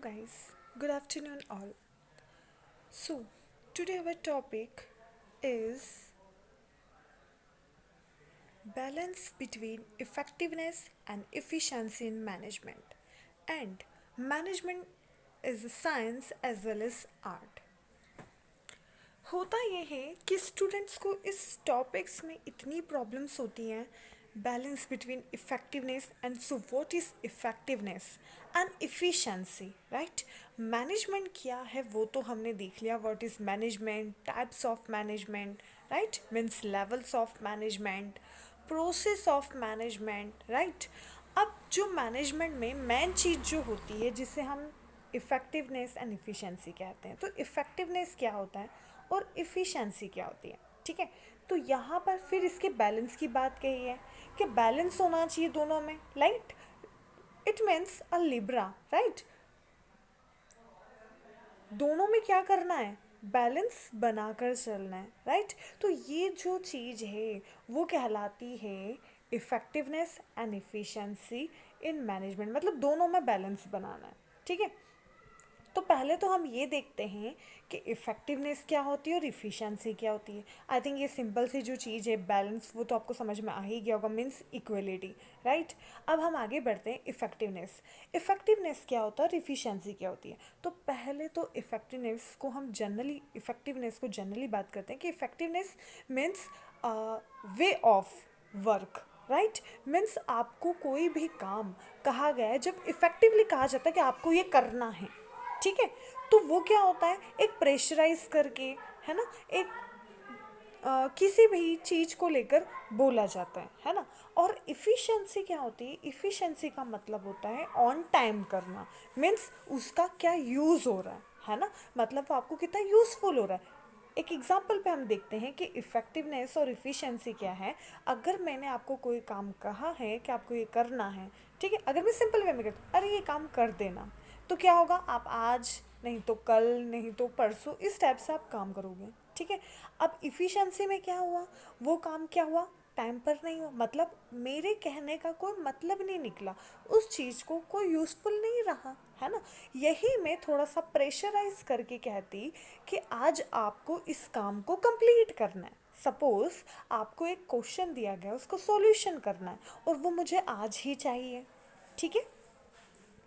guys, good afternoon all. So, today our topic is balance between effectiveness and efficiency in management. And management is a science as well as art. होता ये है कि students को इस topics में इतनी problems होती हैं balance between effectiveness and so what is effectiveness and efficiency right. Management क्या है वो तो हमने देख लिया, what is management, types of management right, means levels of management, process of management right. अब जो मैनेजमेंट में मेन चीज़ जो होती है जिसे हम इफ़ेक्टिवनेस एंड इफ़िशेंसी कहते हैं, तो इफ़ेक्टिवनेस क्या होता है और इफ़िशेंसी क्या होती है, ठीक है। तो यहाँ पर फिर इसके बैलेंस की बात कही है कि बैलेंस होना चाहिए दोनों में, right. It means a Libra right, दोनों में क्या करना है, बैलेंस बनाकर चलना है राइट। तो ये जो चीज़ है वो कहलाती है effectiveness and efficiency in management, मतलब दोनों में बैलेंस बनाना है, ठीक है। तो पहले तो हम ये देखते हैं कि इफ़ेक्टिवनेस क्या होती है और इफ़िशेंसी क्या होती है। आई थिंक ये सिंपल सी जो चीज़ है बैलेंस, वो तो आपको समझ में आ ही गया होगा, मीन्स इक्वलिटी राइट। अब हम आगे बढ़ते हैं इफ़ेक्टिवनेस। इफ़ेक्टिवनेस क्या होता है और इफ़िशेंसी क्या होती है। तो पहले तो इफ़ेक्टिवनेस को जनरली बात करते हैं कि effectiveness means way of work right. Means आपको कोई भी काम कहा गया है, जब इफ़ेक्टिवली कहा जाता है कि आपको ये करना है, ठीक है, तो वो क्या होता है, एक प्रेशराइज करके, है ना, एक किसी भी चीज़ को लेकर बोला जाता है ना। और इफ़िशेंसी क्या होती है, इफ़िशेंसी का मतलब होता है ऑन टाइम करना, मीन्स उसका क्या यूज़ हो रहा है ना, मतलब वो आपको कितना यूज़फुल हो रहा है। एक एग्जाम्पल पे हम देखते हैं कि इफ़ेक्टिवनेस और इफ़िशेंसी क्या है। अगर मैंने आपको कोई काम कहा है कि आपको ये करना है, ठीक है, अगर मैं सिंपल वे में कहती हूँ अरे ये काम कर देना, तो क्या होगा, आप आज नहीं तो कल नहीं तो परसों इस टाइप से आप काम करोगे, ठीक है। अब इफ़िशेंसी में क्या हुआ, वो काम क्या हुआ, टाइम पर नहीं हुआ, मतलब मेरे कहने का कोई मतलब नहीं निकला, उस चीज़ को कोई यूज़फुल नहीं रहा, है ना। यही मैं थोड़ा सा प्रेशराइज करके कहती कि आज आपको इस काम को कंप्लीट करना है। सपोज़ आपको एक क्वेश्चन दिया गया, उसको सॉल्यूशन करना है और वो मुझे आज ही चाहिए, ठीक है।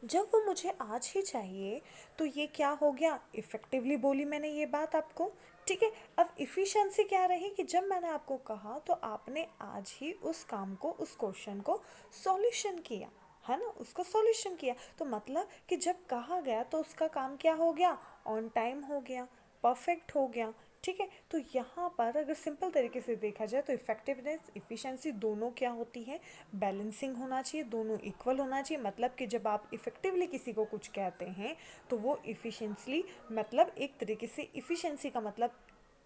जब वो मुझे आज ही चाहिए तो ये क्या हो गया, इफ़ेक्टिवली बोली मैंने ये बात आपको, ठीक है। अब इफ़िशेंसी क्या रही कि जब मैंने आपको कहा तो आपने आज ही उस काम को, उस क्वेश्चन को सॉल्यूशन किया, है ना, उसका सॉल्यूशन किया, तो मतलब कि जब कहा गया तो उसका काम क्या हो गया, ऑन टाइम हो गया, परफेक्ट हो गया, ठीक है। तो यहाँ पर अगर सिंपल तरीके से देखा जाए तो इफ़ेक्टिवनेस इफ़िशेंसी दोनों क्या होती है, बैलेंसिंग होना चाहिए, दोनों इक्वल होना चाहिए। मतलब कि जब आप इफ़ेक्टिवली किसी को कुछ कहते हैं तो वो इफ़िशेंसली, मतलब एक तरीके से इफ़िशेंसी का मतलब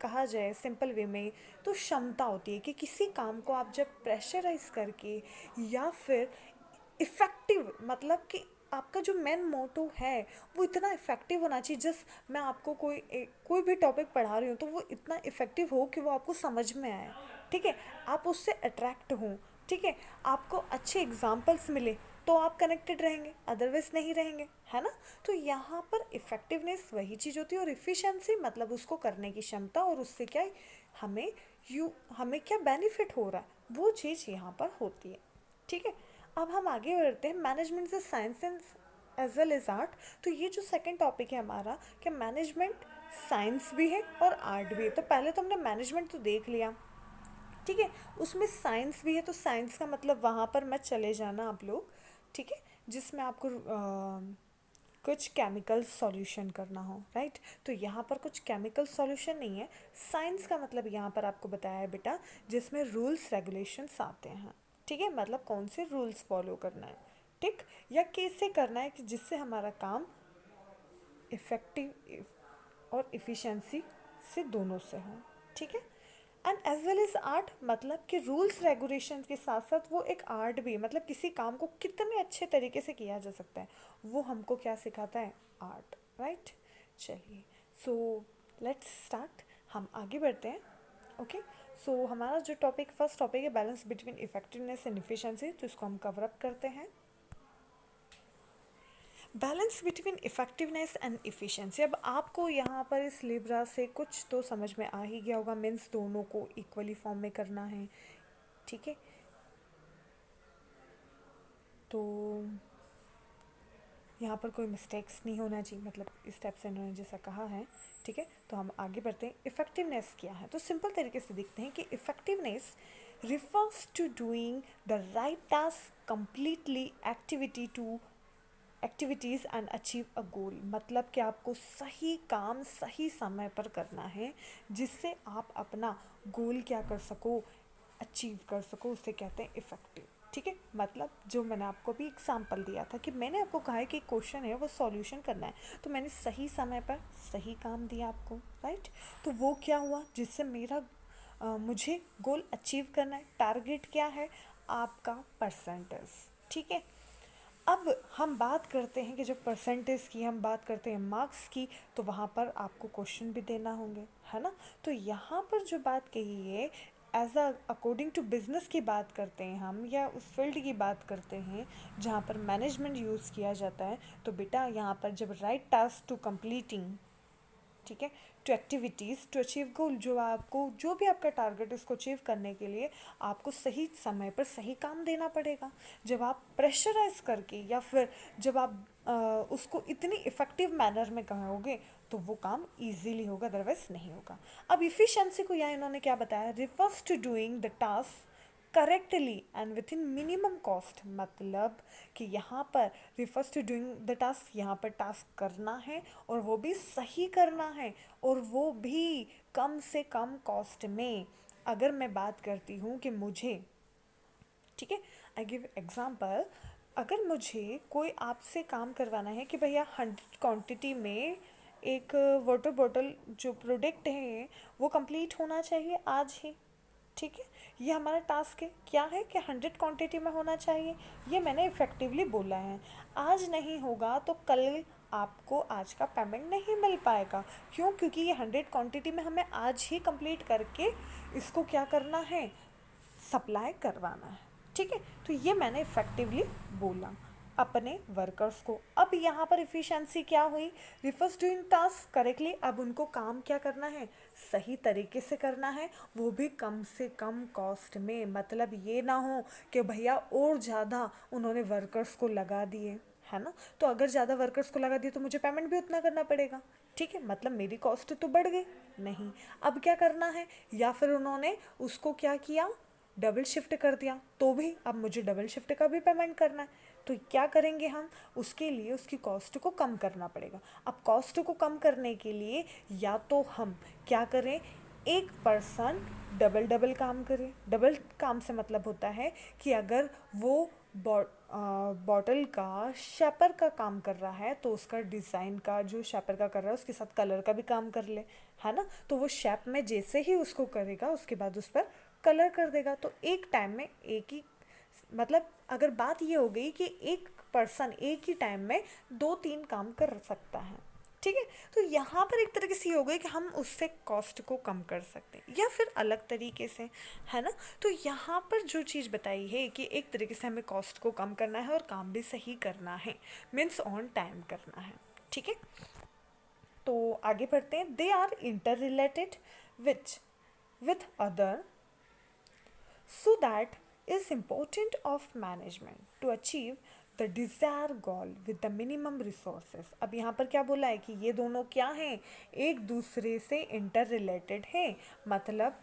कहा जाए सिंपल वे में तो क्षमता होती है कि किसी काम को आप जब प्रेशराइज करके या फिर इफ़ेक्टिव, मतलब कि आपका जो मेन मोटो है वो इतना इफ़ेक्टिव होना चाहिए। जस्ट मैं आपको कोई भी टॉपिक पढ़ा रही हूँ तो वो इतना इफ़ेक्टिव हो कि वो आपको समझ में आए, ठीक है, आप उससे अट्रैक्ट हों, ठीक है, आपको अच्छे एग्जाम्पल्स मिले तो आप कनेक्टेड रहेंगे, अदरवाइज नहीं रहेंगे, है ना। तो यहाँ पर इफ़ेक्टिवनेस वही चीज़ होती है और इफ़िशेंसी मतलब उसको करने की क्षमता और उससे क्या हमें हमें क्या बेनिफिट हो रहा है वो चीज़ यहाँ पर होती है, ठीक है। अब हम आगे बढ़ते हैं मैनेजमेंट से science and as well as art. तो ये जो सेकंड टॉपिक है हमारा कि मैनेजमेंट साइंस भी है और आर्ट भी है। तो पहले तो हमने मैनेजमेंट तो देख लिया, ठीक है, उसमें साइंस भी है, तो साइंस का मतलब वहाँ पर मत चले जाना आप लोग, ठीक है, जिसमें आपको कुछ केमिकल सॉल्यूशन करना हो, राइट। तो यहाँ पर कुछ केमिकल सॉल्यूशन नहीं है। साइंस का मतलब यहाँ पर आपको बताया है बेटा जिसमें रूल्स रेगुलेशंस आते हैं, ठीक है, मतलब कौन से रूल्स फॉलो करना है, ठीक, या कैसे करना है कि जिससे हमारा काम इफ़ेक्टिव और इफ़िशेंसी से दोनों से हो, ठीक है। And as well as art मतलब कि रूल्स रेगुलेशन के साथ साथ वो एक आर्ट भी, मतलब किसी काम को कितने अच्छे तरीके से किया जा सकता है वो हमको क्या सिखाता है, आर्ट, राइट। चलिए, सो लेट्स स्टार्ट, हम आगे बढ़ते हैं, ओके। सो हमारा जो टॉपिक, फर्स्ट टॉपिक है balance between effectiveness and efficiency, तो इसको हम कवर अप करते हैं। Balance between effectiveness and efficiency. अब आपको यहाँ पर इस लिब्रा से कुछ तो समझ में आ ही गया होगा, मीन्स दोनों को इक्वली फॉर्म में करना है, ठीक है। तो यहाँ पर कोई मिस्टेक्स नहीं होना चाहिए, मतलब इस टाइप से इन्होंने जैसा कहा है, ठीक है। तो हम आगे बढ़ते हैं, इफ़ेक्टिवनेस क्या है। तो सिंपल तरीके से देखते हैं कि effectiveness refers to doing the right task completely activities and achieve a goal। मतलब कि आपको सही काम सही समय पर करना है, जिससे आप अपना गोल क्या कर सको, अचीव कर सको, उसे कहते हैं इफ़ेक्टिव, ठीक है। मतलब जो मैंने आपको भी एग्जांपल दिया था कि मैंने आपको कहा है कि क्वेश्चन है वो सॉल्यूशन करना है, तो मैंने सही समय पर सही काम दिया आपको, राइट। तो वो क्या हुआ, जिससे मेरा मुझे गोल अचीव करना है। टारगेट क्या है आपका, परसेंटेज, ठीक है। अब हम बात करते हैं कि जब परसेंटेज की हम बात करते हैं मार्क्स की, तो वहाँ पर आपको क्वेश्चन भी देना होंगे, है ना। तो यहाँ पर जो बात कही है, as a according to business की बात करते हैं हम, या उस फील्ड की बात करते हैं जहाँ पर मैनेजमेंट यूज़ किया जाता है, तो बेटा यहाँ पर जब राइट टास्क टू कंप्लीटिंग, ठीक है, टू एक्टिविटीज़ टू अचीव गोल, जो आपको जो भी आपका टारगेट है उसको अचीव करने के लिए आपको सही समय पर सही काम देना पड़ेगा। जब आप प्रेशराइज करके या फिर जब आप उसको इतनी इफ़ेक्टिव मैनर में करोगे तो वो काम इजीली होगा, अदरवाइज नहीं होगा। अब इफ़िशिएंसी को यहाँ इन्होंने क्या बताया, refers to doing the task correctly and with in minimum cost. मतलब कि यहाँ पर refers to doing the task, यहाँ पर टास्क करना है और वो भी सही करना है, और वो भी कम से कम कॉस्ट में। अगर मैं बात करती हूँ कि मुझे, ठीक है, आई गिव एग्जांपल, अगर मुझे कोई आपसे काम करवाना है कि भैया 100 क्वांटिटी में एक वाटर बॉटल जो प्रोडक्ट है वो कंप्लीट होना चाहिए आज ही, ठीक है। ये हमारा टास्क है, क्या है कि 100 क्वांटिटी में होना चाहिए, ये मैंने इफ़ेक्टिवली बोला है। आज नहीं होगा तो कल आपको आज का पेमेंट नहीं मिल पाएगा। क्यों, क्योंकि ये 100 क्वांटिटी में हमें आज ही कंप्लीट करके इसको क्या करना है, सप्लाई करवाना है, ठीक है। तो ये मैंने इफ़ेक्टिवली बोला अपने वर्कर्स को। अब यहाँ पर इफ़िशेंसी क्या हुई, रिफर्स डूइंग टास्क करेक्टली। अब उनको काम क्या करना है, सही तरीके से करना है, वो भी कम से कम कॉस्ट में। मतलब ये ना हो कि भैया और ज़्यादा उन्होंने वर्कर्स को लगा दिए, है ना। तो अगर ज़्यादा वर्कर्स को लगा दिए तो मुझे पेमेंट भी उतना करना पड़ेगा, ठीक है। मतलब मेरी कॉस्ट तो बढ़ गई नहीं। अब क्या करना है, या फिर उन्होंने उसको क्या किया, डबल शिफ्ट कर दिया, तो भी अब मुझे डबल शिफ्ट का भी पेमेंट करना है। तो क्या करेंगे हम, उसके लिए उसकी कॉस्ट को कम करना पड़ेगा। अब कॉस्ट को कम करने के लिए या तो हम क्या करें, एक पर्सन डबल डबल काम करे। डबल काम से मतलब होता है कि अगर वो बॉटल का शेपर का काम कर रहा है तो उसका डिज़ाइन का जो शेपर का कर रहा है उसके साथ कलर का भी काम कर ले, है ना। तो वो शेप में जैसे ही उसको करेगा उसके बाद उस पर कलर कर देगा। तो एक टाइम में एक ही, मतलब अगर बात ये हो गई कि एक पर्सन एक ही टाइम में 2-3 काम कर सकता है, ठीक है। तो यहाँ पर एक तरीके से ये हो गई कि हम उससे कॉस्ट को कम कर सकते हैं, या फिर अलग तरीके से, है ना। तो यहाँ पर जो चीज़ बताई है कि एक तरीके से हमें कॉस्ट को कम करना है और काम भी सही करना है, मीन्स ऑन टाइम करना है, ठीक है। तो आगे बढ़ते हैं, they are interrelated with other, so that is important of management to achieve the desired goal with the minimum resources। अब यहाँ पर क्या बोला है कि ये दोनों क्या हैं, एक दूसरे से इंटर रिलेटेड हैं। मतलब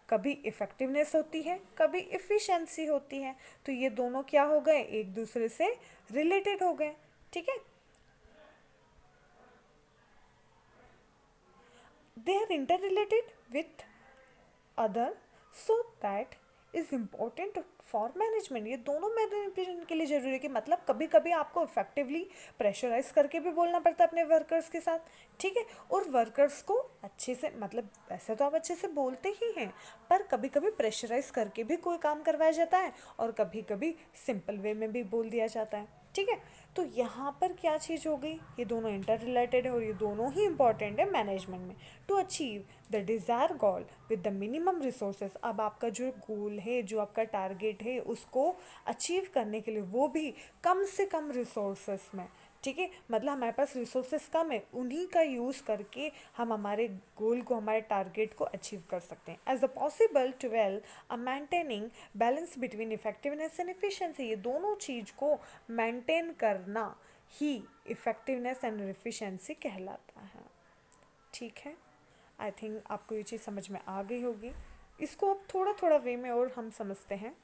कभी इफ़ेक्टिवनेस होती है, कभी इफ़िशेंसी होती है, तो ये दोनों क्या हो गए, एक दूसरे से रिलेटेड हो गए, ठीक है। They are interrelated with other, so that is important for management. ये दोनों मैनेजमेंट के लिए ज़रूरी है कि मतलब कभी कभी आपको इफेक्टिवली प्रेशराइज करके भी बोलना पड़ता है अपने वर्कर्स के साथ, ठीक है। और वर्कर्स को अच्छे से, मतलब वैसे तो आप अच्छे से बोलते ही हैं, पर कभी कभी प्रेशराइज करके भी कोई काम करवाया जाता है और कभी कभी सिंपल वे में भी बोल दिया जाता है, ठीक है। तो यहाँ पर क्या चीज़ हो गई, ये दोनों इंटर रिलेटेड है और ये दोनों ही इंपॉर्टेंट है मैनेजमेंट में। To achieve the desire goal with the minimum resources, अब आपका जो गोल है, जो आपका टारगेट है, उसको अचीव करने के लिए वो भी कम से कम रिसोर्सेस में, ठीक है, मतलब हमारे पास रिसोर्सेस कम है, उन्हीं का यूज़ करके हम हमारे गोल को, हमारे टारगेट को अचीव कर सकते हैं। As a possible to well a maintaining balance between effectiveness and efficiency, ये दोनों चीज़ को मेंटेन करना ही इफेक्टिवनेस एंड एफिशिएंसी कहलाता है। ठीक है, आई थिंक आपको ये चीज़ समझ में आ गई होगी। इसको अब थोड़ा थोड़ा वे में और हम समझते हैं।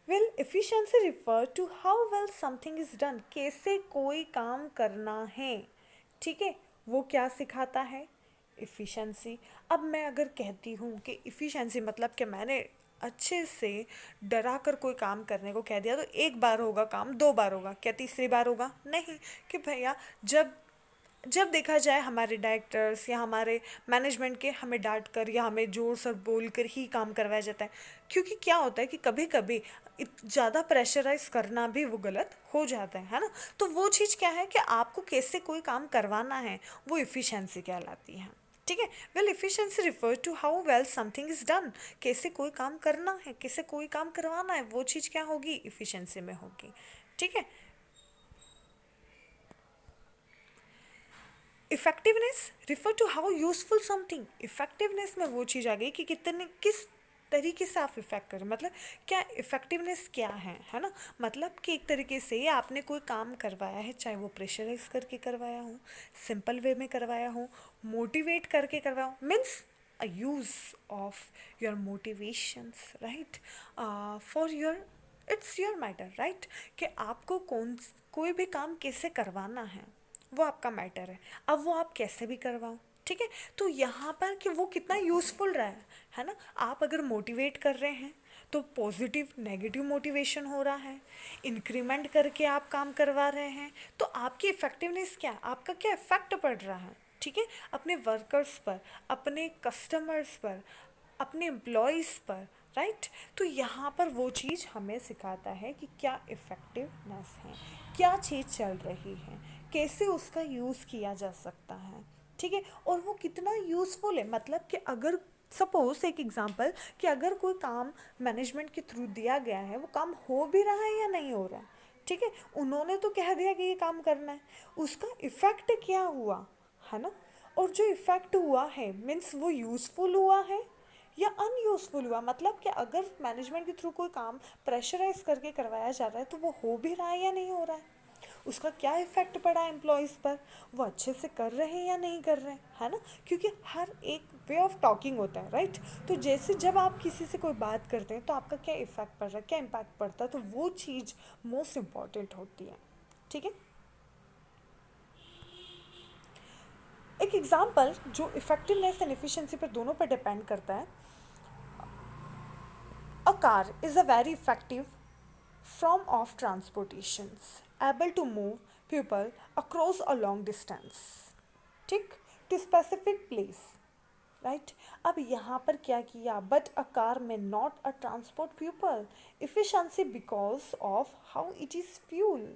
Well efficiency refer to how well something is done, कैसे कोई काम करना है, ठीक है, वो क्या सिखाता है, एफिशिएंसी। अब मैं अगर कहती हूँ कि एफिशिएंसी मतलब कि मैंने अच्छे से डरा कर कोई काम करने को कह दिया, तो एक बार होगा काम, दो बार होगा, क्या तीसरी बार होगा, नहीं। कि भैया जब जब देखा जाए हमारे डायरेक्टर्स या हमारे मैनेजमेंट के हमें डांट कर या हमें ज़ोर से बोल कर ही काम करवाया जाता है, क्योंकि क्या होता है कि कभी कभी ज़्यादा प्रेशराइज करना भी वो गलत हो जाता है ना। तो वो चीज़ क्या है कि आपको कैसे कोई काम करवाना है, वो इफ़िशेंसी कहलाती है। ठीक है, well efficiency refer to how well something is done, कैसे कोई काम करना है, कैसे कोई काम करवाना है, वो चीज़ क्या होगी, इफ़िशेंसी में होगी। ठीक है, effectiveness refer to how useful something, effectiveness में वो चीज़ आ गई कि कितने किस तरीके से आप इफेक्ट करें, मतलब क्या इफेक्टिवनेस क्या है ना। मतलब कि एक तरीके से आपने कोई काम करवाया है, चाहे वो प्रेशराइज करके करवाया हो, सिंपल वे में करवाया हो, मोटिवेट करके करवाया हो, means a use of your motivations, right, for your, it's your matter, right, कि आपको कोई भी काम कैसे करवाना है वो आपका मैटर है। अब वो आप कैसे भी करवाओ, ठीक है। तो यहाँ पर कि वो कितना यूज़फुल रहा है ना। आप अगर मोटिवेट कर रहे हैं तो पॉजिटिव नेगेटिव मोटिवेशन हो रहा है, इंक्रीमेंट करके आप काम करवा रहे हैं, तो आपकी इफ़ेक्टिवनेस क्या, आपका क्या इफ़ेक्ट पड़ रहा है, ठीक है, अपने वर्कर्स पर, अपने कस्टमर्स पर, अपने एम्प्लॉयज़ पर, राइट। तो यहाँ पर वो चीज़ हमें सिखाता है कि क्या इफ़ेक्टिवनेस है, क्या चीज़ चल रही है, कैसे उसका यूज़ किया जा सकता है, ठीक है, और वो कितना यूज़फुल है। मतलब कि अगर सपोज एक एग्जांपल कि अगर कोई काम मैनेजमेंट के थ्रू दिया गया है, वो काम हो भी रहा है या नहीं हो रहा है, ठीक है, उन्होंने तो कह दिया कि ये काम करना है, उसका इफ़ेक्ट क्या हुआ, है ना। और जो इफ़ेक्ट हुआ है मीन्स वो यूज़फुल हुआ है या अनयूज़फुल हुआ। मतलब कि अगर मैनेजमेंट के थ्रू कोई काम प्रेशराइज करके करवाया जा रहा है तो वो हो भी रहा है या नहीं हो रहा है, उसका क्या इफ़ेक्ट पड़ा है एम्प्लॉयज़ पर, वो अच्छे से कर रहे हैं या नहीं कर रहे हैं, है ना। क्योंकि हर एक वे ऑफ टॉकिंग होता है, राइट। तो जैसे जब आप किसी से कोई बात करते हैं तो आपका क्या इफ़ेक्ट पड़ रहा है, क्या इम्पैक्ट पड़ता है, तो वो चीज़ मोस्ट इम्पॉर्टेंट होती है, ठीक है। एक एग्जाम्पल जो इफेक्टिवनेस एंड एफिशिएंसी पर दोनों पर डिपेंड करता है, a car is a very effective form of transportations able to move people across a long distance, ठीक, to specific place, राइट। अब यहाँ पर क्या किया, बट अ कार में not a transport people efficiency because of how it is fuel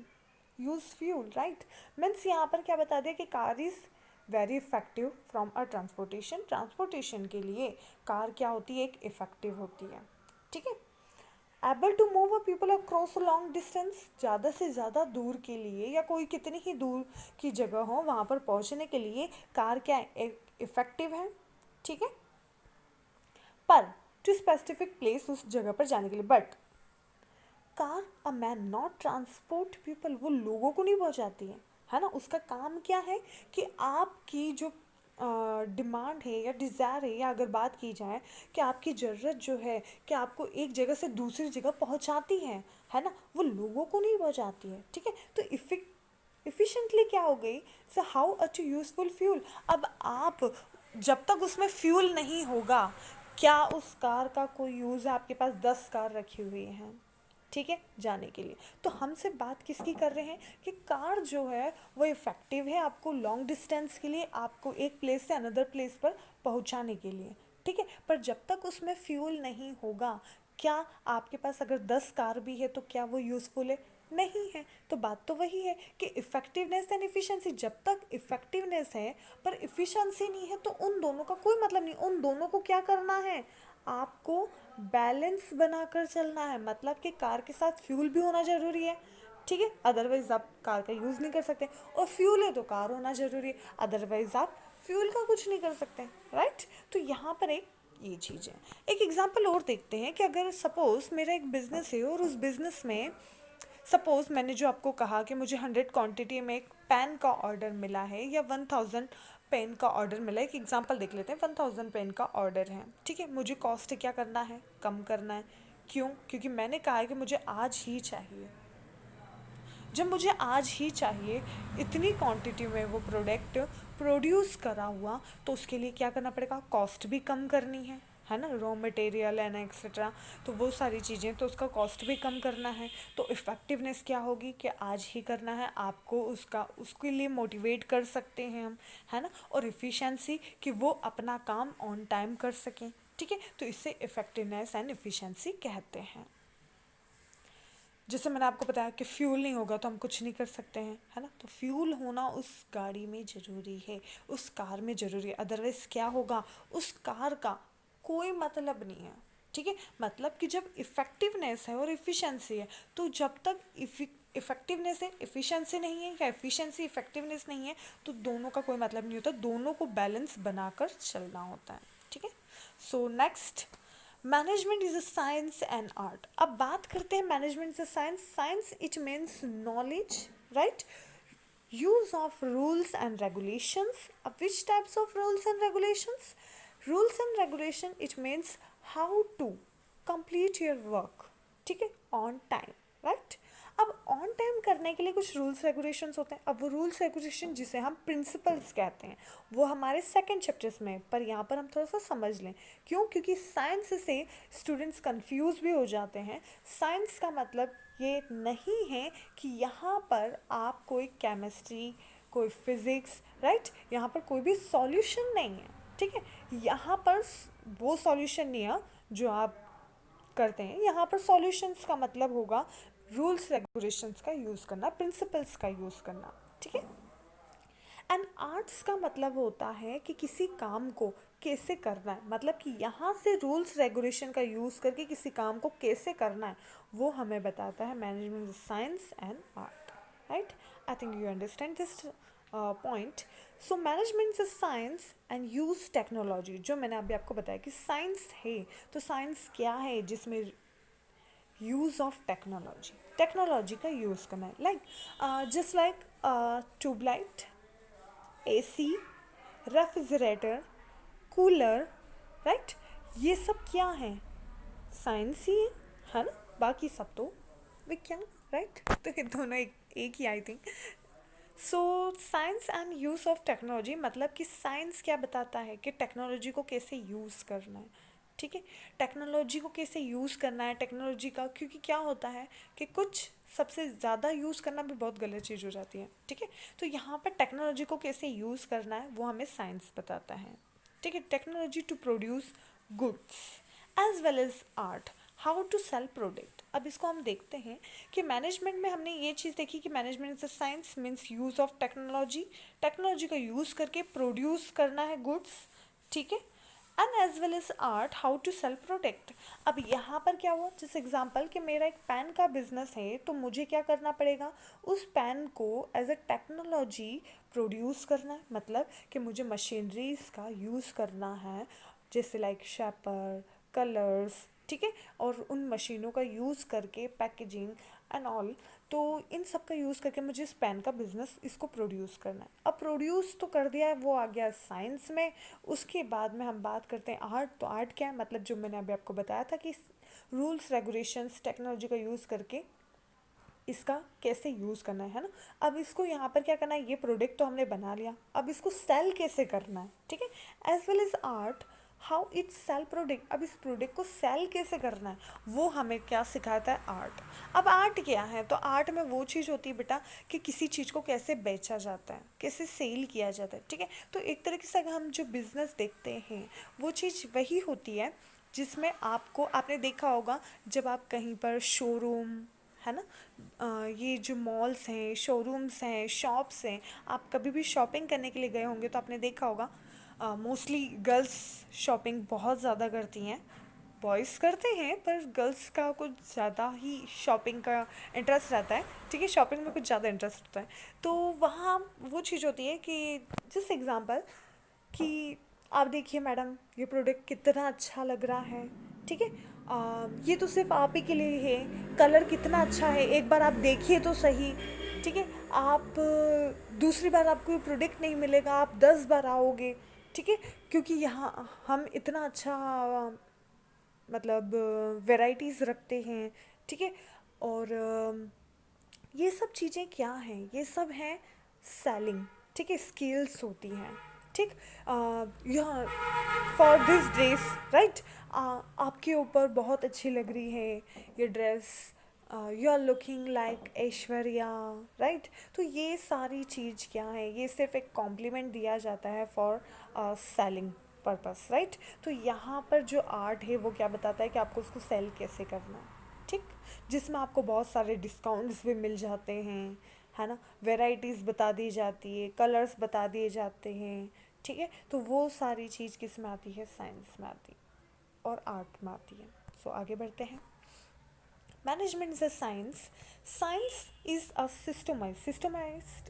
use fuel, right. Means यहाँ पर क्या बता दिया कि car is very effective from a transportation, transportation के लिए कार क्या होती है, एक इफेक्टिव होती है, ठीक है। Able to move a people across a long distance, ज़्यादा से ज़्यादा दूर के लिए या कोई कितनी ही दूर की जगह हो वहाँ पर पहुँचने के लिए कार क्या इफेक्टिव है, ठीक है। पर टू स्पेसिफिक प्लेस, उस जगह पर जाने के लिए, but car a man not transport people, वो लोगों को नहीं पहुँचाती है ना। उसका काम क्या है कि आपकी जो डिमांड है या डिज़ायर है, या अगर बात की जाए कि आपकी ज़रूरत जो है कि आपको एक जगह से दूसरी जगह पहुंचाती है ना, वो लोगों को नहीं पहुंचाती है, ठीक है। तो इफ़िशेंटली क्या हो गई, so how a to useful fuel. अब आप जब तक उसमें फ्यूल नहीं होगा, क्या उस कार का कोई यूज़ है, आपके पास 10 कार रखी हुई हैं, ठीक है, जाने के लिए। तो हमसे बात किसकी कर रहे हैं कि कार जो है वो इफ़ेक्टिव है आपको लॉन्ग डिस्टेंस के लिए, आपको एक प्लेस से अनदर प्लेस पर पहुंचाने के लिए, ठीक है। पर जब तक उसमें फ्यूल नहीं होगा, क्या आपके पास अगर 10 कार भी है तो क्या वो यूज़फुल है, नहीं है। तो बात तो वही है कि इफ़ेक्टिवनेस एंड एफिशिएंसी, जब तक इफ़ेक्टिवनेस है पर एफिशिएंसी नहीं है तो उन दोनों का कोई मतलब नहीं। उन दोनों को क्या करना है, आपको बैलेंस बनाकर चलना है। मतलब कि कार के साथ फ्यूल भी होना ज़रूरी है, ठीक है, अदरवाइज़ आप कार का यूज़ नहीं कर सकते। और फ्यूल है तो कार होना ज़रूरी है, अदरवाइज़ आप फ्यूल का कुछ नहीं कर सकते, राइट। तो यहाँ पर एक ये चीज़ है। एक एग्जांपल और देखते हैं कि अगर सपोज़ मेरा एक बिज़नेस है और उस बिज़नेस में सपोज़ मैंने जो आपको कहा कि मुझे 100 क्वांटिटी में एक पेन का ऑर्डर मिला है या 1000 पेन का ऑर्डर मिला है। एक एग्जांपल देख लेते हैं, 1000 पेन का ऑर्डर है, ठीक है। मुझे कॉस्ट क्या करना है, कम करना है। क्यों? क्योंकि मैंने कहा है कि मुझे आज ही चाहिए। जब मुझे आज ही चाहिए, इतनी क्वांटिटी में वो प्रोडक्ट प्रोड्यूस करा हुआ, तो उसके लिए क्या करना पड़ेगा, कॉस्ट भी कम करनी है ना, रॉ मटेरियल एंड एक्सेट्रा, तो वो सारी चीज़ें, तो उसका कॉस्ट भी कम करना है। तो इफ़ेक्टिवनेस क्या होगी कि आज ही करना है आपको, उसके लिए मोटिवेट कर सकते हैं हम, है ना। और इफ़िशेंसी कि वो अपना काम ऑन टाइम कर सकें, ठीक है। तो इससे इफ़ेक्टिवनेस एंड इफ़िशेंसी कहते हैं। जैसे मैंने आपको बताया कि फ्यूल नहीं होगा तो हम कुछ नहीं कर सकते हैं, है ना। तो फ्यूल होना उस गाड़ी में ज़रूरी है, उस कार में ज़रूरी है, अदरवाइज़ क्या होगा, उस कार का कोई मतलब नहीं है, ठीक है। मतलब कि जब इफ़ेक्टिवनेस है और इफ़िशेंसी है, तो जब तक इफ़ेक्टिवनेस है एफिशिएंसी नहीं है, या एफिशिएंसी इफ़ेक्टिवनेस नहीं है, तो दोनों का कोई मतलब नहीं होता। दोनों को बैलेंस बनाकर चलना होता है, ठीक है। So next, management is a science and art. अब बात करते हैं मैनेजमेंट से science. Science it means knowledge, right, use of rules and regulations. Which types of rules and regulations? Rules and regulation it means how to complete your work, ठीक है, on time, right। अब on time करने के लिए कुछ rules regulations होते हैं। अब वो रूल्स रेगुलेशन जिसे हम प्रिंसिपल्स कहते हैं, वो हमारे सेकेंड चैप्टर्स में, पर यहाँ पर हम थोड़ा सा समझ लें। क्यों? क्योंकि साइंस से स्टूडेंट्स कंफ्यूज भी हो जाते हैं। साइंस का मतलब ये नहीं है कि यहाँ पर आप कोई केमिस्ट्री, कोई फिज़िक्स, राइट, यहाँ पर कोई भी सॉल्यूशन नहीं है, ठीक है। यहाँ पर वो सॉल्यूशन नहीं है जो आप करते हैं। यहाँ पर सॉल्यूशंस का मतलब होगा रूल्स रेगुलेशंस का यूज़ करना, प्रिंसिपल्स का यूज़ करना, ठीक है। एंड आर्ट्स का मतलब होता है कि किसी काम को कैसे करना है, मतलब कि यहाँ से रूल्स रेगुलेशन का यूज़ करके किसी काम को कैसे करना है, वो हमें बताता है management science and art, right. I think you understand this point. So management is science and use technology. जो मैंने अभी आपको बताया कि साइंस है, तो साइंस क्या है, जिसमें यूज़ ऑफ टेक्नोलॉजी, टेक्नोलॉजी का यूज़ करना है, like just like tubelight, AC, refrigerator, cooler, right, ये सब क्या है, साइंस ही है ना। बाकी सब तो विज्ञान, राइट। तो ये दोनों एक ही I think. So science and use of technology, मतलब कि साइंस क्या बताता है कि टेक्नोलॉजी को कैसे यूज़ करना है, ठीक है। टेक्नोलॉजी को कैसे यूज़ करना है, टेक्नोलॉजी का, क्योंकि क्या होता है कि कुछ सबसे ज़्यादा यूज़ करना भी बहुत गलत चीज़ हो जाती है, ठीक है। तो यहाँ पर टेक्नोलॉजी को कैसे यूज़ करना है वो हमें साइंस बताता है, ठीक है। Technology to produce goods as well as art, how to sell product. अब इसको हम देखते हैं कि मैनेजमेंट में हमने ये चीज़ देखी कि management is a science means use of technology, technology का यूज़ करके प्रोड्यूस करना है गुड्स, ठीक है। And as well as art how to sell product. अब यहाँ पर क्या हुआ, जिस एग्जाम्पल कि मेरा एक पेन का बिजनेस है, तो मुझे क्या करना पड़ेगा, उस पेन को एज अ टेक्नोलॉजी प्रोड्यूस करना है, मतलब कि मुझे मशीनरीज का यूज़ करना है, जैसे लाइक शेपर, कलर्स, ठीक है। और उन मशीनों का यूज़ करके पैकेजिंग एंड ऑल, तो इन सब का यूज़ करके मुझे इस पेन का बिज़नेस इसको प्रोड्यूस करना है। अब प्रोड्यूस तो कर दिया है, वो आ गया साइंस में। उसके बाद में हम बात करते हैं आर्ट। तो आर्ट क्या है, मतलब जो मैंने अभी आपको बताया था कि रूल्स रेगुलेशंस टेक्नोलॉजी का यूज़ करके इसका कैसे यूज़ करना है ना। अब इसको यहाँ पर क्या करना है, ये प्रोडक्ट तो हमने बना लिया, अब इसको सेल कैसे करना है, ठीक है। As well as art how it sell product. अब इस प्रोडक्ट को सेल कैसे करना है वो हमें क्या सिखाता है, आर्ट। अब आर्ट क्या है, तो आर्ट में वो चीज़ होती है बेटा कि किसी चीज़ को कैसे बेचा जाता है, कैसे सेल किया जाता है, ठीक है। तो एक तरीके से अगर हम जो बिज़नेस देखते हैं वो चीज़ वही होती है जिसमें आपको, आपने देखा होगा जब आप कहीं पर शोरूम, है ना। ये जो मॉल्स हैं, शोरूम्स हैं, शॉप्स हैं, आप कभी भी शॉपिंग करने के लिए गए होंगे तो आपने देखा होगा मोस्टली गर्ल्स शॉपिंग बहुत ज़्यादा करती हैं। बॉयज़ करते हैं पर गर्ल्स का कुछ ज़्यादा ही शॉपिंग का इंटरेस्ट रहता है, ठीक है, शॉपिंग में कुछ ज़्यादा इंटरेस्ट होता है। तो वहाँ वो चीज़ होती है कि जस्ट एग्ज़ाम्पल कि आप देखिए मैडम ये प्रोडक्ट कितना अच्छा लग रहा है, ठीक है, ये तो सिर्फ आप ही के लिए है, कलर कितना अच्छा है, एक बार आप देखिए तो सही, ठीक है। आप दूसरी बार आपको ये प्रोडक्ट नहीं मिलेगा, आप 10 बार आओगे, ठीक है, क्योंकि यहाँ हम इतना अच्छा मतलब वैरायटीज़ रखते हैं, ठीक है। और ये सब चीज़ें क्या हैं, ये सब हैं सेलिंग, ठीक है, स्किल्स होती हैं, ठीक। यह फॉर दिस ड्रेस, राइट, आपके ऊपर बहुत अच्छी लग रही है ये dress, you are looking like Aishwarya, right. तो ये सारी चीज़ क्या है, ये सिर्फ एक कॉम्प्लीमेंट दिया जाता है फॉर सेलिंग पर्पस, राइट। तो यहाँ पर जो आर्ट है वो क्या बताता है कि आपको उसको सेल कैसे करना है, ठीक, जिसमें आपको बहुत सारे डिस्काउंट्स भी मिल जाते हैं, है ना, वैरायटीज़ बता दी जाती है, कलर्स बता दिए जाते हैं, ठीक है। तो वो सारी चीज़ किस में आती है, साइंस में आती है और आर्ट में आती है। सो आगे बढ़ते हैं। Management is a science, science is a systemised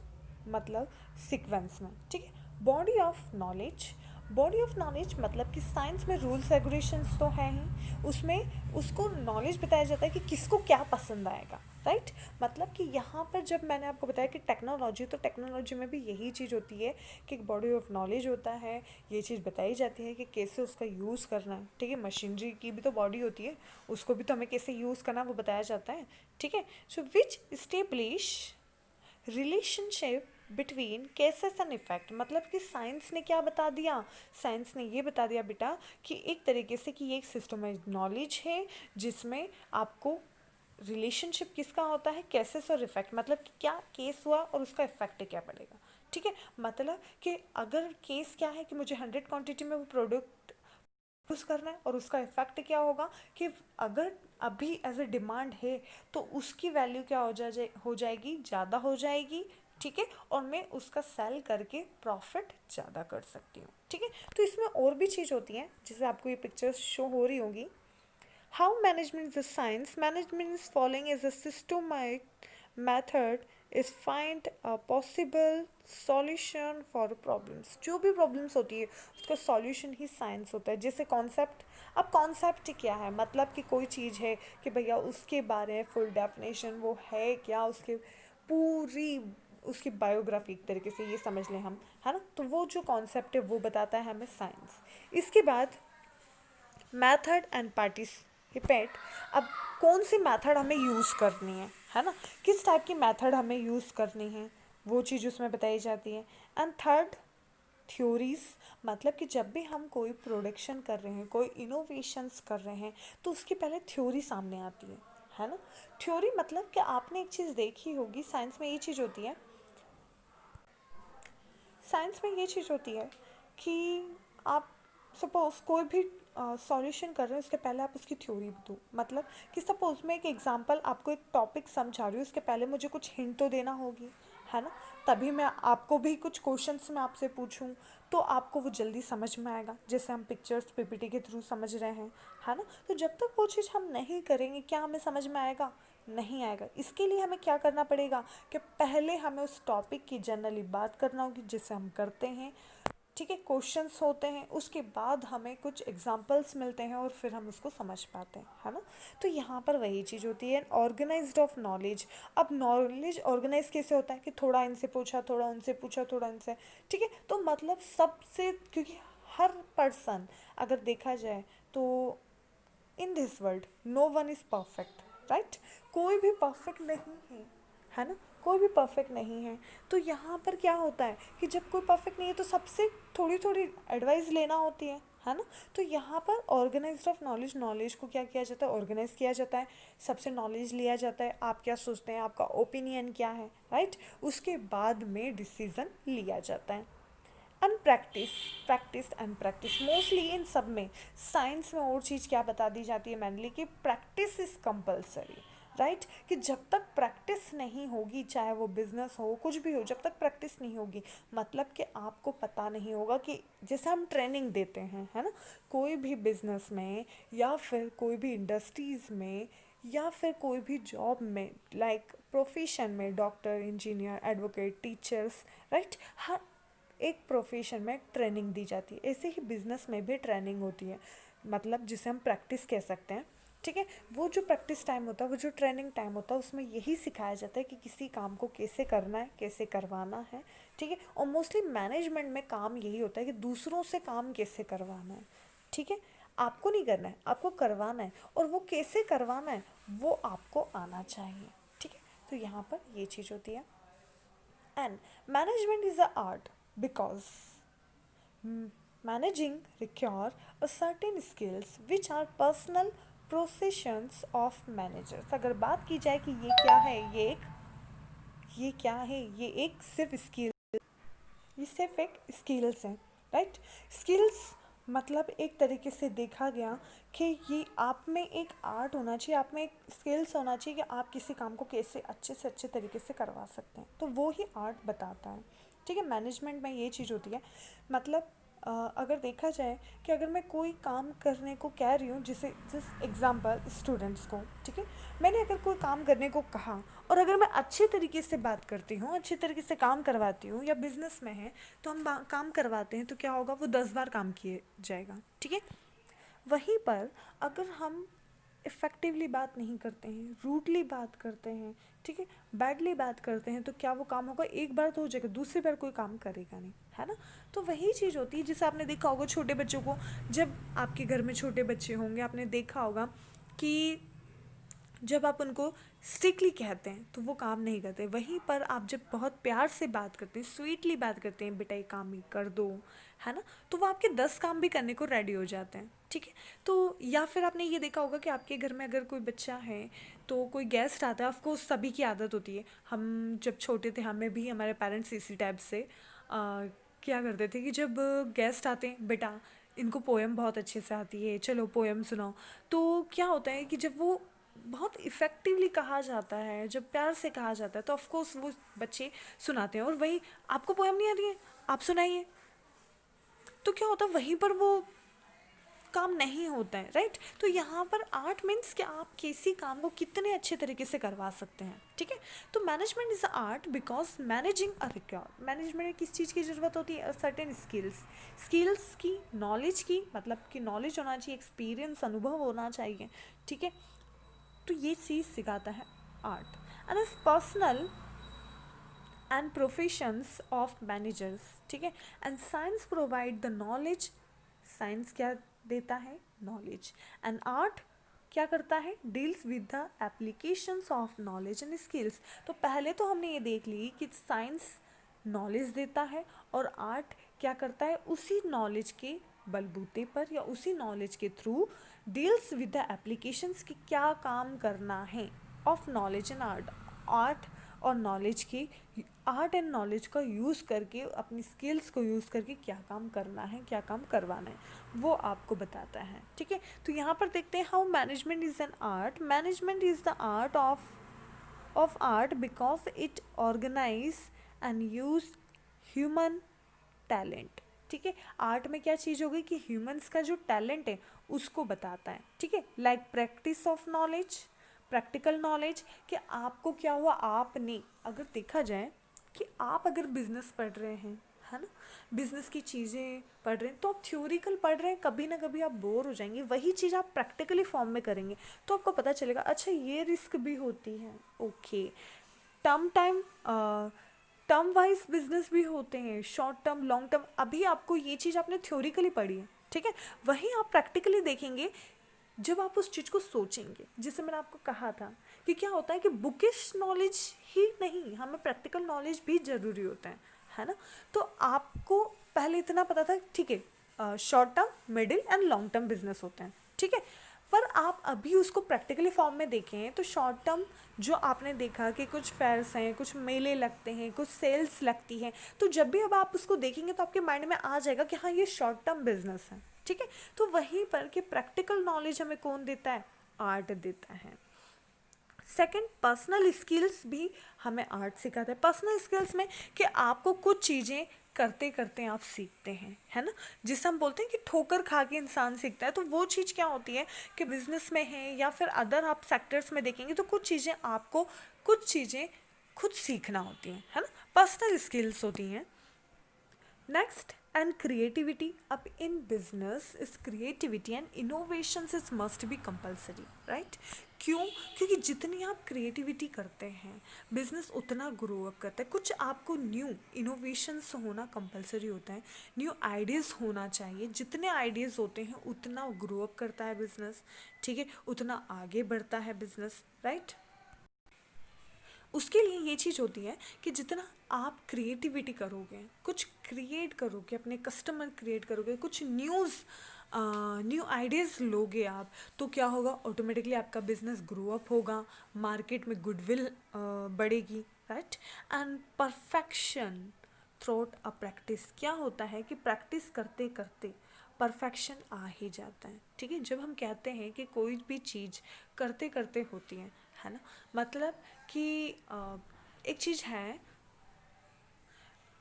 मतलब सीक्वेंस में, ठीक है, body of knowledge. Body of knowledge मतलब कि साइंस में रूल्स रेगुलेशंस तो हैं ही, उसमें उसको नॉलेज बताया जाता है कि किसको क्या पसंद आएगा, राइट। मतलब कि यहाँ पर जब मैंने आपको बताया कि टेक्नोलॉजी, तो टेक्नोलॉजी में भी यही चीज़ होती है कि एक बॉडी ऑफ नॉलेज होता है, ये चीज़ बताई जाती है कि कैसे उसका यूज़ करना है, ठीक है। मशीनरी की भी तो बॉडी होती है, उसको भी तो हमें कैसे यूज़ करना है वो बताया जाता है, ठीक है। So which establish relationship between cases and effect, मतलब कि साइंस ने क्या बता दिया, साइंस ने ये बता दिया बेटा कि एक तरीके से कि ये एक सिस्टमाइज्ड नॉलेज है जिसमें आपको रिलेशनशिप किसका होता है, केसेस और इफेक्ट, मतलब कि क्या केस हुआ और उसका इफेक्ट क्या पड़ेगा, ठीक है। मतलब कि अगर केस क्या है कि मुझे 100 क्वांटिटी में वो प्रोडक्ट यूज़ करना है और उसका इफेक्ट क्या होगा कि अगर अभी एज ए डिमांड है तो उसकी वैल्यू क्या हो जाएगी, ज़्यादा हो जाएगी, ठीक है, और मैं उसका सेल करके प्रॉफिट ज़्यादा कर सकती हूँ, ठीक है। तो इसमें और भी चीज़ होती हैं जिसे आपको ये पिक्चर्स शो हो रही होंगी। How management is a science? Management is following as a systematic method is find a possible solution for problems. जो भी problems होती है उसका solution ही science होता है। जैसे concept, अब concept क्या है, मतलब कि कोई चीज़ है कि भैया उसके बारे में full definition वो है क्या, उसके पूरी उसकी बायोग्राफी एक तरीके से ये समझ लें हम, है ना। तो वो जो कॉन्सेप्ट है वो बताता है हमें साइंस। इसके बाद मैथड एंड पार्टिसिपेट, अब कौन सी मैथड हमें यूज़ करनी है ना, किस टाइप की मैथड हमें यूज़ करनी है वो चीज़ उसमें बताई जाती है। एंड थर्ड थ्योरीज, मतलब कि जब भी हम कोई प्रोडक्शन कर रहे हैं, कोई इनोवेशंस कर रहे हैं तो उसकी पहले थ्योरी सामने आती है ना। थ्योरी मतलब कि आपने एक चीज़ देखी होगी, साइंस में ये चीज़ होती है, साइंस में ये चीज़ होती है कि आप सपोज़ कोई भी सॉल्यूशन कर रहे हैं उसके पहले आप उसकी थ्योरी दो, मतलब कि सपोज़ मैं एक एग्जांपल आपको एक टॉपिक समझा रही हूँ, उसके पहले मुझे कुछ हिंट तो देना होगी, है ना। तभी मैं आपको भी कुछ क्वेश्चंस मैं आपसे पूछूं तो आपको वो जल्दी समझ में आएगा, जैसे हम पिक्चर्स पीपीटी के थ्रू समझ रहे हैं, है ना। तो जब तक वो चीज़ हम नहीं करेंगे क्या हमें समझ में आएगा, नहीं आएगा। इसके लिए हमें क्या करना पड़ेगा कि पहले हमें उस टॉपिक की जनरली बात करना होगी, जिसे हम करते हैं, ठीक है, क्वेश्चंस होते हैं, उसके बाद हमें कुछ एग्जांपल्स मिलते हैं और फिर हम उसको समझ पाते हैं, है ना। तो यहाँ पर वही चीज़ होती है ऑर्गेनाइज्ड ऑफ नॉलेज। अब नॉलेज ऑर्गेनाइज कैसे होता है कि थोड़ा इनसे पूछा, थोड़ा उनसे पूछा, थोड़ा इनसे, ठीक है। तो मतलब सबसे, क्योंकि हर पर्सन अगर देखा जाए तो in this world no one is perfect, right, कोई भी परफेक्ट नहीं है ना, कोई भी परफेक्ट नहीं है। तो यहाँ पर क्या होता है कि जब कोई परफेक्ट नहीं है तो सबसे थोड़ी थोड़ी एडवाइस लेना होती है ना। तो यहाँ पर ऑर्गेनाइज्ड ऑफ नॉलेज, नॉलेज को क्या किया जाता है, ऑर्गेनाइज किया जाता है, सबसे नॉलेज लिया जाता है, आप क्या सोचते हैं, आपका ओपिनियन क्या है, राइट, उसके बाद में डिसीजन लिया जाता है। Unpractice, practice and practice, mostly इन सब में साइंस में और चीज़ क्या बता दी जाती है मैनली कि प्रैक्टिस इज़ कंपल्सरी, राइट, कि जब तक प्रैक्टिस नहीं होगी, चाहे वो बिजनेस हो कुछ भी हो, जब तक प्रैक्टिस नहीं होगी, मतलब कि आपको पता नहीं होगा कि जैसे हम ट्रेनिंग देते हैं, है ना, कोई भी बिजनेस में या फिर कोई भी इंडस्ट्रीज़ में या फिर कोई भी जॉब में, लाइक प्रोफेशन में, doctor, engineer, advocate, teachers, right, हर एक प्रोफेशन में ट्रेनिंग दी जाती है। ऐसे ही बिजनेस में भी ट्रेनिंग होती है, मतलब जिसे हम प्रैक्टिस कह सकते हैं। ठीक है, वो जो प्रैक्टिस टाइम होता है, वो जो ट्रेनिंग टाइम होता है, उसमें यही सिखाया जाता है कि किसी काम को कैसे करना है, कैसे करवाना है। ठीक है, और मोस्टली मैनेजमेंट में काम यही होता है कि दूसरों से काम कैसे करवाना है। ठीक है, आपको नहीं करना है, आपको करवाना है, और वो कैसे करवाना है वो आपको आना चाहिए। ठीक है, तो यहाँ पर ये चीज़ होती है। And management is a art because managing require a certain skills which are personal professions of managers। अगर बात की जाए कि ये क्या है, ये क्या है, ये एक सिर्फ स्किल, ये सिर्फ एक स्किल्स हैं, राइट। स्किल्स मतलब एक तरीके से देखा गया कि ये आप में एक आर्ट होना चाहिए, आप में एक स्किल्स होना चाहिए कि आप किसी काम को कैसे अच्छे से अच्छे तरीके से करवा सकते हैं, तो वो ही आर्ट बताता है। ठीक है, मैनेजमेंट में ये चीज़ होती है। मतलब अगर देखा जाए कि अगर मैं कोई काम करने को कह रही हूँ, जिसे जिस एग्ज़ाम्पल स्टूडेंट्स को, ठीक है, मैंने अगर कोई काम करने को कहा और अगर मैं अच्छे तरीके से बात करती हूँ, अच्छे तरीके से काम करवाती हूँ, या बिज़नेस में है तो हम काम करवाते हैं, तो क्या होगा, वो 10 बार काम किए जाएगा। ठीक है, वहीं पर अगर हम इफ़ेक्टिवली बात नहीं करते हैं, रूडली बात करते हैं, ठीक है, बैडली बात करते हैं, तो क्या वो काम होगा, एक बार तो हो जाएगा, दूसरी बार कोई काम करेगा नहीं, है ना। तो वही चीज़ होती है, जिसे आपने देखा होगा छोटे बच्चों को, जब आपके घर में छोटे बच्चे होंगे, आपने देखा होगा कि जब आप उनको स्ट्रिक्टली कहते हैं तो वो काम नहीं करते, वहीं पर आप जब बहुत प्यार से बात करते हैं, स्वीटली बात करते हैं, बेटा ये काम ही कर दो, है ना, तो वो आपके 10 काम भी करने को रेडी हो जाते हैं। ठीक है, तो या फिर आपने ये देखा होगा कि आपके घर में अगर कोई बच्चा है तो कोई गेस्ट आता है, ऑफकोर्स सभी की आदत होती है, हम जब छोटे थे हमें भी हमारे पेरेंट्स इसी टाइप से क्या करते थे कि जब गेस्ट आते हैं, बेटा इनको पोएम बहुत अच्छे से आती है, चलो पोएम सुनाओ। तो क्या होता है कि जब वो बहुत इफ़ेक्टिवली कहा जाता है, जब प्यार से कहा जाता है, तो ऑफ कोर्स वो बच्चे सुनाते हैं। और वही आपको पोएम नहीं आ रही है, आप सुनाइए, तो क्या होता है, वहीं पर वो काम नहीं होता है, राइट। तो यहाँ पर आर्ट मीन्स कि आप किसी काम को कितने अच्छे तरीके से करवा सकते हैं। ठीक है, तो management is art because managing a require, management में किस चीज़ की ज़रूरत होती है, सर्टेन स्किल्स, स्किल्स की, नॉलेज की, मतलब कि नॉलेज होना चाहिए, एक्सपीरियंस, अनुभव होना चाहिए। ठीक है, तो ये चीज़ सिखाता है art. And is personal and professions of managers. ठीक है, and science provide the knowledge, science क्या देता है, नॉलेज, एंड आर्ट क्या करता है, deals with the applications of knowledge and skills. तो पहले तो हमने ये देख ली कि साइंस नॉलेज देता है और आर्ट क्या करता है, उसी नॉलेज के बलबूते पर या उसी नॉलेज के through deals with the applications की क्या काम करना है of knowledge and art. Art और नॉलेज की, आर्ट एंड नॉलेज का यूज़ करके, अपनी स्किल्स को यूज़ करके क्या काम करना है, क्या काम करवाना है, वो आपको बताता है। ठीक है, तो यहाँ पर देखते हैं how management is an art. Management is the art of art because it organize and use human talent. ठीक है, आर्ट में क्या चीज़ होगी कि ह्यूमंस का जो टैलेंट है उसको बताता है। ठीक है, like practice of knowledge, practical knowledge, कि आपको क्या हुआ, आपने अगर देखा जाए कि आप अगर बिजनेस पढ़ रहे हैं, है ना, बिजनेस की चीज़ें पढ़ रहे हैं, तो आप थ्योरिकल पढ़ रहे हैं, कभी ना कभी आप बोर हो जाएंगे, वही चीज़ आप प्रैक्टिकली फॉर्म में करेंगे तो आपको पता चलेगा, अच्छा ये रिस्क भी होती है, okay. Term time term wise business भी होते हैं, शॉर्ट टर्म, लॉन्ग टर्म। अभी आपको ये चीज़ आपने थ्योरिकली पढ़ी है, ठीक है, वहीं आप प्रैक्टिकली देखेंगे जब आप उस चीज़ को सोचेंगे। जिसे मैंने आपको कहा था कि क्या होता है कि बुकिश नॉलेज ही नहीं, हमें प्रैक्टिकल नॉलेज भी ज़रूरी होता है ना। तो आपको पहले इतना पता था, ठीक है, short term, middle and long term business होते हैं, ठीक है, पर आप अभी उसको प्रैक्टिकली फॉर्म में देखें तो शॉर्ट टर्म जो आपने देखा कि कुछ फेयर्स हैं, कुछ मेले लगते हैं, कुछ सेल्स लगती हैं, तो जब भी अब आप उसको देखेंगे तो आपके माइंड में आ जाएगा कि हाँ ये शॉर्ट टर्म बिजनेस है। ठीक है, तो वहीं पर कि प्रैक्टिकल नॉलेज हमें कौन देता है, आर्ट देता है। सेकंड, पर्सनल स्किल्स भी हमें आर्ट सिखाता है। पर्सनल स्किल्स में कि आपको कुछ चीज़ें करते करते आप सीखते हैं, है ना, जिसे हम बोलते हैं कि ठोकर खा के इंसान सीखता है। तो वो चीज़ क्या होती है कि बिजनेस में है या फिर अदर आप सेक्टर्स में देखेंगे तो कुछ चीज़ें आपको कुछ चीज़ें खुद सीखना होती हैं, है ना, पर्सनल स्किल्स होती हैं। Next, and creativity up in business is creativity and innovations is must be compulsory, right? क्यों? क्योंकि जितनी आप क्रिएटिविटी करते हैं बिजनेस उतना ग्रो अप करता है। कुछ आपको न्यू इनोवेशंस होना कंपलसरी होता है, न्यू आइडियाज़ होना चाहिए। जितने आइडियाज़ होते हैं उतना ग्रो अप करता है बिजनेस, ठीक है, उतना आगे बढ़ता है बिजनेस, राइट। उसके लिए ये चीज़ होती है कि जितना आप क्रिएटिविटी करोगे, कुछ क्रिएट करोगे, अपने कस्टमर क्रिएट करोगे, कुछ न्यू आइडियाज़ लोगे आप, तो क्या होगा, ऑटोमेटिकली आपका बिजनेस ग्रो अप होगा, मार्केट में गुडविल बढ़ेगी, right. And perfection throughout a practice, क्या होता है कि प्रैक्टिस करते करते परफेक्शन आ ही जाता है, ठीक है। जब हम कहते हैं कि कोई भी चीज़ करते करते होती है ना, मतलब कि एक चीज़ है,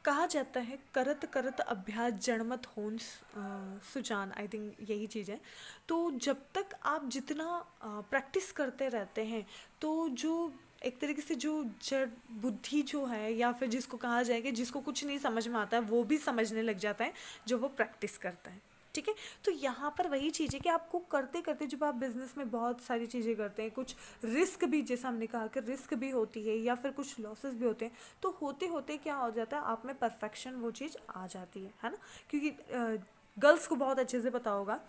कहा जाता है करत करत अभ्यास जड़मत होन सुजान, आई थिंक यही चीज़ है। तो जब तक आप जितना प्रैक्टिस करते रहते हैं तो जो एक तरीके से जो जड़ बुद्धि जो है, या फिर जिसको कहा जाए कि जिसको कुछ नहीं समझ में आता है वो भी समझने लग जाता है जो वो प्रैक्टिस करता है, ठीक है। तो यहाँ पर वही चीज़ है कि आपको करते करते जब आप बिजनेस में बहुत सारी चीज़ें करते हैं, कुछ रिस्क भी, जैसा हमने कहा कि रिस्क भी होती है या फिर कुछ लॉसेस भी होते हैं, तो होते होते क्या हो जाता है, आप में परफेक्शन वो चीज़ आ जाती है ना। क्योंकि गर्ल्स को बहुत अच्छे से पता होगा,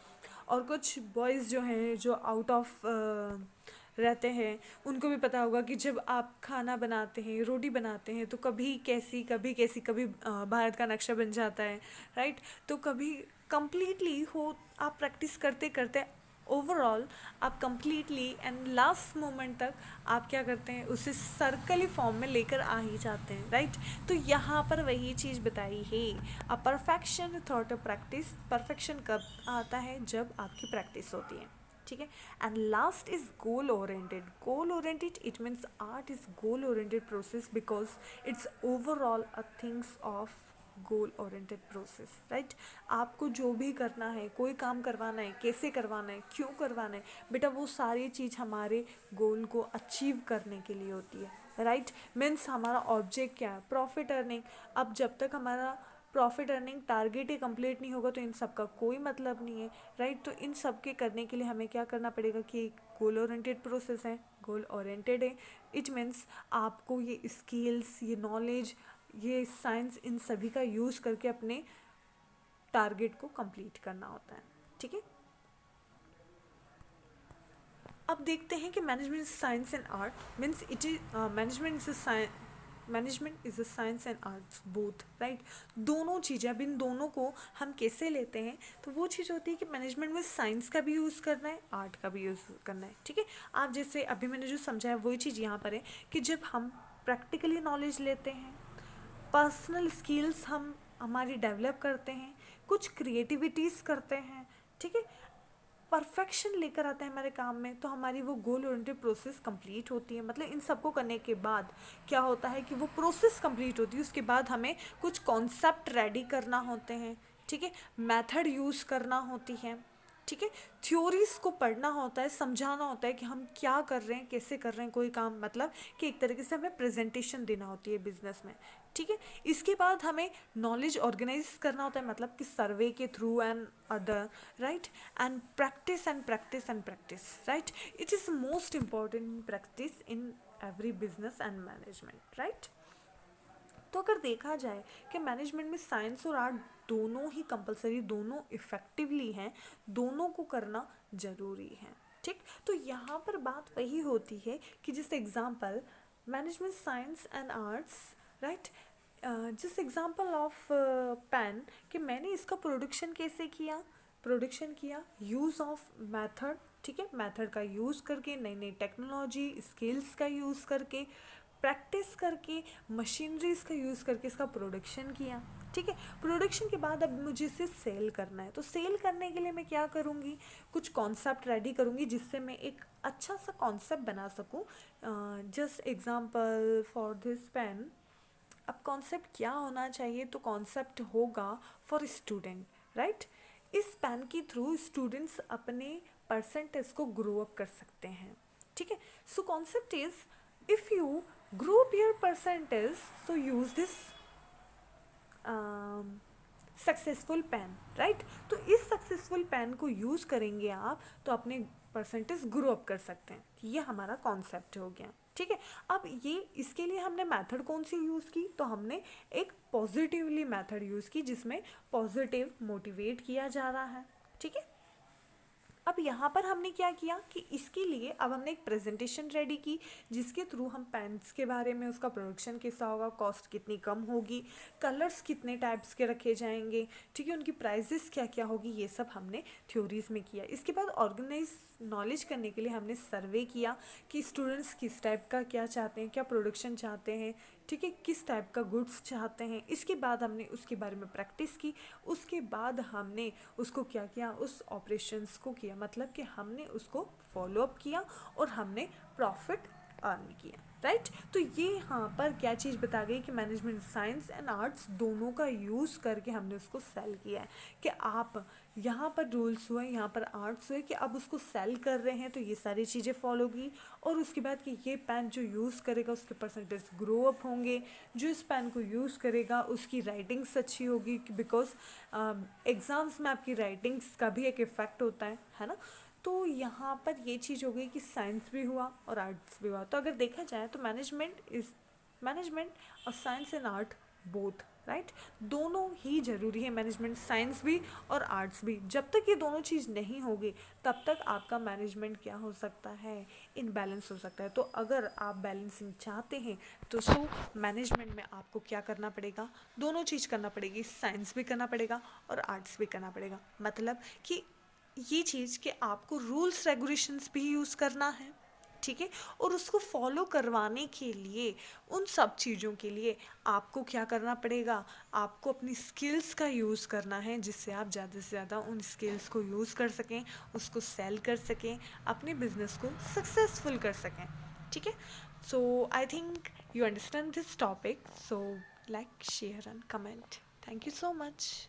और कुछ बॉयज़ जो हैं जो आउट ऑफ रहते हैं उनको भी पता होगा कि जब आप खाना बनाते हैं, रोटी बनाते हैं, तो कभी कैसी कभी कैसी, कभी भारत का नक्शा बन जाता है, राइट। तो कभी कंप्लीटली हो, आप प्रैक्टिस करते करते ओवरऑल आप कंप्लीटली एंड लास्ट मोमेंट तक आप क्या करते हैं, उसे सर्कली फॉर्म में लेकर आ ही जाते हैं, राइट। तो यहाँ पर वही चीज़ बताई है, a perfection thought a practice. Perfection कब आता है, जब आपकी प्रैक्टिस होती है, ठीक है। And last is goal oriented. Goal oriented it means art is goal oriented process because it's overall a things of goal oriented process, right. आपको जो भी करना है, कोई काम करवाना है, कैसे करवाना है, क्यों करवाना है, बेटा वो सारी चीज़ हमारे गोल को अचीव करने के लिए होती है, राइट। मीन्स हमारा ऑब्जेक्ट क्या है, प्रॉफिट अर्निंग। अब जब तक हमारा प्रॉफिट अर्निंग टारगेट ही कंप्लीट नहीं होगा तो इन सब का कोई मतलब नहीं है, राइट। तो इन सब के करने के लिए हमें क्या करना पड़ेगा कि एक गोल ओरिएंटेड प्रोसेस है, गोल ओरिएंटेड है। इट मीन्स आपको ये स्किल्स, ये नॉलेज, ये साइंस, इन सभी का यूज़ करके अपने टारगेट को कंप्लीट करना होता है, ठीक है। अब देखते हैं कि management science and art means it is management is a science and arts both, right. दोनों चीज़ें, अब इन दोनों को हम कैसे लेते हैं, तो वो चीज़ होती है कि मैनेजमेंट में साइंस का भी यूज़ करना है, आर्ट का भी यूज़ करना है, ठीक है। आप जैसे अभी मैंने जो समझाया वही चीज़ यहाँ पर है कि जब हम प्रैक्टिकली नॉलेज लेते हैं, पर्सनल स्किल्स हम हमारी डेवलप करते हैं, कुछ क्रिएटिविटीज़ करते हैं, ठीक है, परफेक्शन लेकर आते हैं हमारे काम में, तो हमारी वो गोल ओरिएंटेड प्रोसेस कंप्लीट होती है। मतलब इन सबको करने के बाद क्या होता है कि वो प्रोसेस कंप्लीट होती है, उसके बाद हमें कुछ कॉन्सेप्ट रेडी करना होते हैं, ठीक है, मेथड यूज़ करना होती है, ठीक है, थ्योरीज को पढ़ना होता है, समझाना होता है कि हम क्या कर रहे हैं, कैसे कर रहे हैं कोई काम, मतलब कि एक तरीके से हमें प्रेजेंटेशन देना होती है बिजनेस में, ठीक है। इसके बाद हमें नॉलेज ऑर्गेनाइज करना होता है, मतलब कि सर्वे के through and other, right. And practice and practice and practice, right. It is most important practice in every business and management, right. तो अगर देखा जाए कि मैनेजमेंट में साइंस और आर्ट दोनों ही कंपलसरी, दोनों इफ़ेक्टिवली हैं, दोनों को करना ज़रूरी है, ठीक। तो यहाँ पर बात वही होती है कि जिस example management science and arts, right, जिस एग्जांपल ऑफ पेन, कि मैंने इसका प्रोडक्शन किया यूज़ ऑफ मेथड, ठीक है, मेथड का यूज़ करके, नई नई टेक्नोलॉजी स्किल्स का यूज़ करके प्रैक्टिस करके मशीनरीज का यूज़ करके इसका प्रोडक्शन किया। ठीक है, प्रोडक्शन के बाद अब मुझे इसे सेल करना है, तो सेल करने के लिए मैं क्या करूँगी, कुछ कॉन्सेप्ट रेडी करूँगी जिससे मैं एक अच्छा सा कॉन्सेप्ट बना सकूँ। Just example for this pen, अब कॉन्सेप्ट क्या होना चाहिए, तो कॉन्सेप्ट होगा फॉर स्टूडेंट, राइट। इस पेन के थ्रू स्टूडेंट्स अपने परसेंटेज को ग्रो अप कर सकते हैं। ठीक है, so concept is, if you grow up your percentage, so use this successful pen, right. तो इस सक्सेसफुल पेन को यूज़ करेंगे आप तो अपने परसेंटेज ग्रो अप कर सकते हैं। ये हमारा कॉन्सेप्ट हो गया। ठीक है, अब ये इसके लिए हमने मेथड कौन सी यूज़ की, तो हमने एक पॉजिटिवली मेथड यूज़ की जिसमें पॉजिटिव मोटिवेट किया जा रहा है। ठीक है, अब यहाँ पर हमने क्या किया कि इसके लिए अब हमने एक प्रेजेंटेशन रेडी की जिसके थ्रू हम पेन्स के बारे में, उसका प्रोडक्शन कैसा होगा, कॉस्ट कितनी कम होगी, कलर्स कितने टाइप्स के रखे जाएंगे, ठीक है, उनकी प्राइजेस क्या क्या होगी, ये सब हमने थ्योरीज में किया। इसके बाद ऑर्गेनाइज नॉलेज करने के लिए हमने सर्वे किया कि स्टूडेंट्स किस टाइप का क्या चाहते हैं, क्या प्रोडक्शन चाहते हैं, ठीक है, किस टाइप का गुड्स चाहते हैं। इसके बाद हमने उसके बारे में प्रैक्टिस की, उसके बाद हमने उसको क्या किया, उस ऑपरेशंस को किया, मतलब कि हमने उसको फॉलो अप किया और हमने प्रॉफिट अर्न किया, राइट। तो ये यहाँ पर क्या चीज़ बता गई कि मैनेजमेंट साइंस एंड आर्ट्स दोनों का यूज़ करके हमने उसको सेल किया है कि आप यहाँ पर रूल्स हुए, यहाँ पर आर्ट्स हुए कि अब उसको सेल कर रहे हैं तो ये सारी चीज़ें फॉलो की, और उसके बाद कि ये पेन जो यूज़ करेगा उसके परसेंटेज ग्रो अप होंगे, जो इस पेन को यूज़ करेगा उसकी राइटिंग्स अच्छी होगी, बिकॉज एग्ज़ाम्स में आपकी राइटिंग्स का भी एक इफ़ेक्ट होता है ना। तो यहाँ पर ये चीज़ हो गई कि साइंस भी हुआ और आर्ट्स भी हुआ। तो अगर देखा जाए तो मैनेजमेंट और science and art both, right, दोनों ही ज़रूरी है, मैनेजमेंट साइंस भी और आर्ट्स भी। जब तक ये दोनों चीज़ नहीं होगी तब तक आपका मैनेजमेंट क्या हो सकता है, इनबैलेंस हो सकता है। तो अगर आप बैलेंसिंग चाहते हैं तो मैनेजमेंट में आपको क्या करना पड़ेगा, दोनों चीज़ करना पड़ेगी, साइंस भी करना पड़ेगा और आर्ट्स भी करना पड़ेगा। मतलब कि ये चीज़ कि आपको रूल्स रेगुलेशंस भी यूज़ करना है, ठीक है, और उसको फॉलो करवाने के लिए, उन सब चीज़ों के लिए आपको क्या करना पड़ेगा, आपको अपनी स्किल्स का यूज़ करना है जिससे आप ज़्यादा से ज़्यादा उन स्किल्स को यूज़ कर सकें, उसको सेल कर सकें, अपने बिजनेस को सक्सेसफुल कर सकें। ठीक है, so I think you understand this topic, so like, share and comment. Thank you so much.